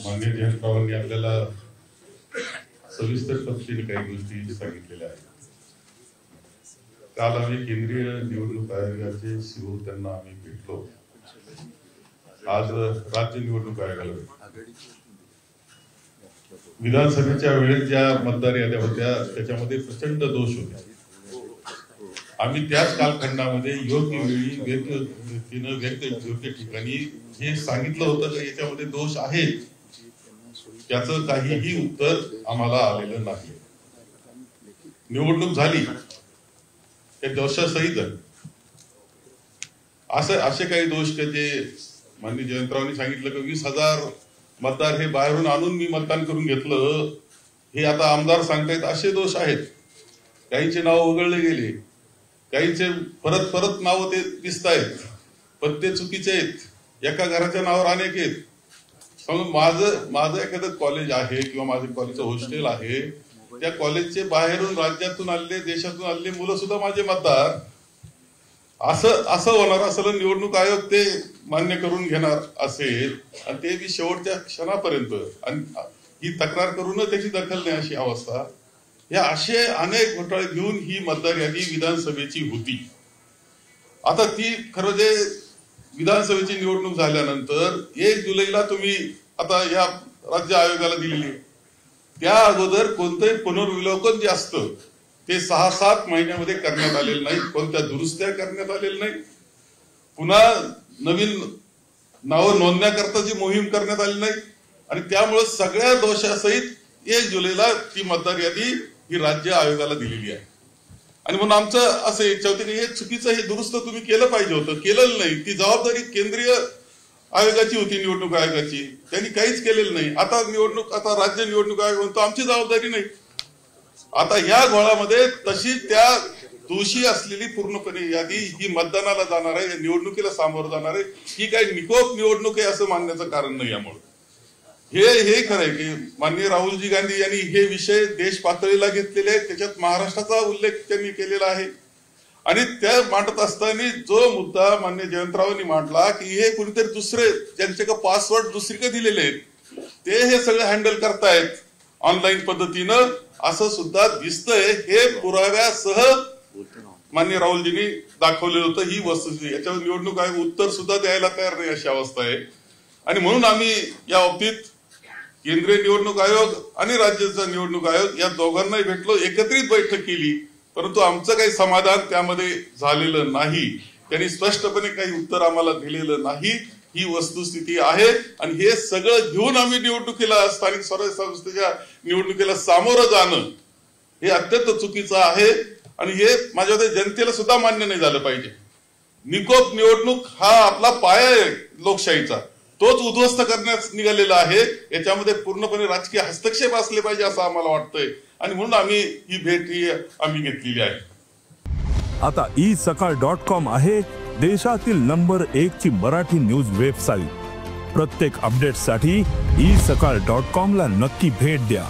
माननीय जयंतरावांनी आपल्याला सविस्तर पद्धतीने काही गोष्टी सांगितलेल्या आहेत. काल आम्ही केंद्रीय निवडणूक आयोगाचे सीओ त्यांना आम्ही भेटलो. आज राज्य निवडणूक आयोगाला विधानसभेच्या वेळेत ज्या मतदार याद्या होत्या त्याच्यामध्ये प्रचंड दोष होते. आम्ही त्याच कालखंडामध्ये योग्य वेळी योग्य ठिकाणी हे सांगितलं होतं की याच्यामध्ये दोष आहेत, त्याचं काहीही उत्तर आम्हाला आलेलं नाही. निवडणूक झाली त्या दोषासहित असे काही दोष की जे माननीय जयंतरावांनी सांगितलं की 20,000 मतदार हे बाहेरून आणून मी मतदान करून घेतलं, हे आता आमदार सांगतायत असे दोष आहेत. काहींचे नाव वगळले गेले, काहींचे परत परत नाव ते दिसत आहेत, पण ते चुकीचे आहेत. एका घराच्या नावावर अनेक आहेत. माझं एखादं कॉलेज आहे किंवा माझं कॉलेजचं हॉस्टेल आहे, त्या कॉलेजचे बाहेरून राज्यातून आलेले देशातून आलेले मुलं सुद्धा माझे मतदार, असं होणार असलं निवडणूक आयोग ते मान्य करून घेणार असेल आणि ते बी शेवटच्या क्षणापर्यंत आणि ही तक्रार करूनच त्याची दखल नाही अशी अवस्था. या असे अनेक घोटाळे घेऊन ही मतदार यादी विधानसभेची होती. आता ती खरं जे विधानसभेची निवडणूक झाल्यानंतर 1 जुलैला तुम्ही आता या राज्य आयोगाला दिलेली, त्या अगोदर कोणतंही पुनर्विलोकन जे असतं ते 6-7 महिन्यामध्ये करण्यात आलेलं नाही. कोणत्या दुरुस्त्या करण्यात आलेल्या नाही. पुन्हा नवीन नावं नोंदण्याकरताची मोहीम करण्यात आली नाही आणि त्यामुळे सगळ्या दोषासहित 1 जुलैला ती मतदार यादी ही राज्य आयोगाला दिलेली आहे. आणि म्हणून आमचं असं इच्छा होती की हे चुकीचं, हे दुरुस्त तुम्ही केलं पाहिजे होतं, केलेलं नाही. ती जबाबदारी केंद्रीय आयोगाची होती, निवडणूक आयोगाची, त्यांनी काहीच केलेलं नाही. आता राज्य निवडणूक आयोग म्हणतो आमची जबाबदारी नाही. आता ह्या घोळामध्ये तशी त्या दोषी असलेली पूर्णपणे यादी ही मतदानाला जाणार आहे, निवडणुकीला सामोरं जाणार आहे. ही काही निकोप निवडणूक आहे असं मानण्याचं कारण नाही. यामुळे हे खरं आहे की माननीय राहुलजी गांधी यांनी हे विषय देश पातळीला घेतलेले आहेत. त्याच्यात महाराष्ट्राचा उल्लेख त्यांनी केलेला आहे आणि त्या मांडत असताना जो मुद्दा माननीय जयंतरावांनी मांडला की हे कुणीतरी दुसरे ज्यांचे पासवर्ड दुसरीकडे दिलेले आहेत ते हे सगळं हँडल करतायत ऑनलाईन पद्धतीनं, असं सुद्धा दिसतंय. हे पुराव्यासह माननीय राहुलजींनी दाखवलेलं होतं. ही वस्तुस्थिती, याच्यावर निवडणूक आयोग उत्तर सुद्धा द्यायला तयार नाही अशी अवस्था आहे. आणि म्हणून आम्ही या बाबतीत केंद्रीय निवडणूक आयोग आणि राज्याचा निवडणूक आयोग या दोघांनाही भेटलो, एकत्रित बैठक केली, परंतु आमचं काही समाधान त्यामध्ये झालेलं नाही. त्यांनी स्पष्टपणे काही उत्तर आम्हाला दिलेलं नाही. ही वस्तुस्थिती आहे आणि हे सगळं घेऊन आम्ही निवडणुकीला, स्थानिक स्वराज्य संस्थेच्या निवडणुकीला सामोरं जाणं हे अत्यंत चुकीचं आहे आणि हे माझ्या जनतेला सुद्धा मान्य नाही झालं पाहिजे. निकोप निवडणूक हा आपला पाया आहे लोकशाहीचा, तोच उद्ध्वस्त करण्यास निघालेला आहे. याच्यामध्ये पूर्णपणे राजकीय हस्तक्षेप असले पाहिजे असं आम्हाला वाटतंय आणि म्हणून आम्ही ही भेट आम्ही घेतलेली आहे. आता isakal.com आहे देशातील नंबर 1 ची मराठी न्यूज वेबसाईट. प्रत्येक अपडेटसाठी isakal.com ला नक्की भेट द्या.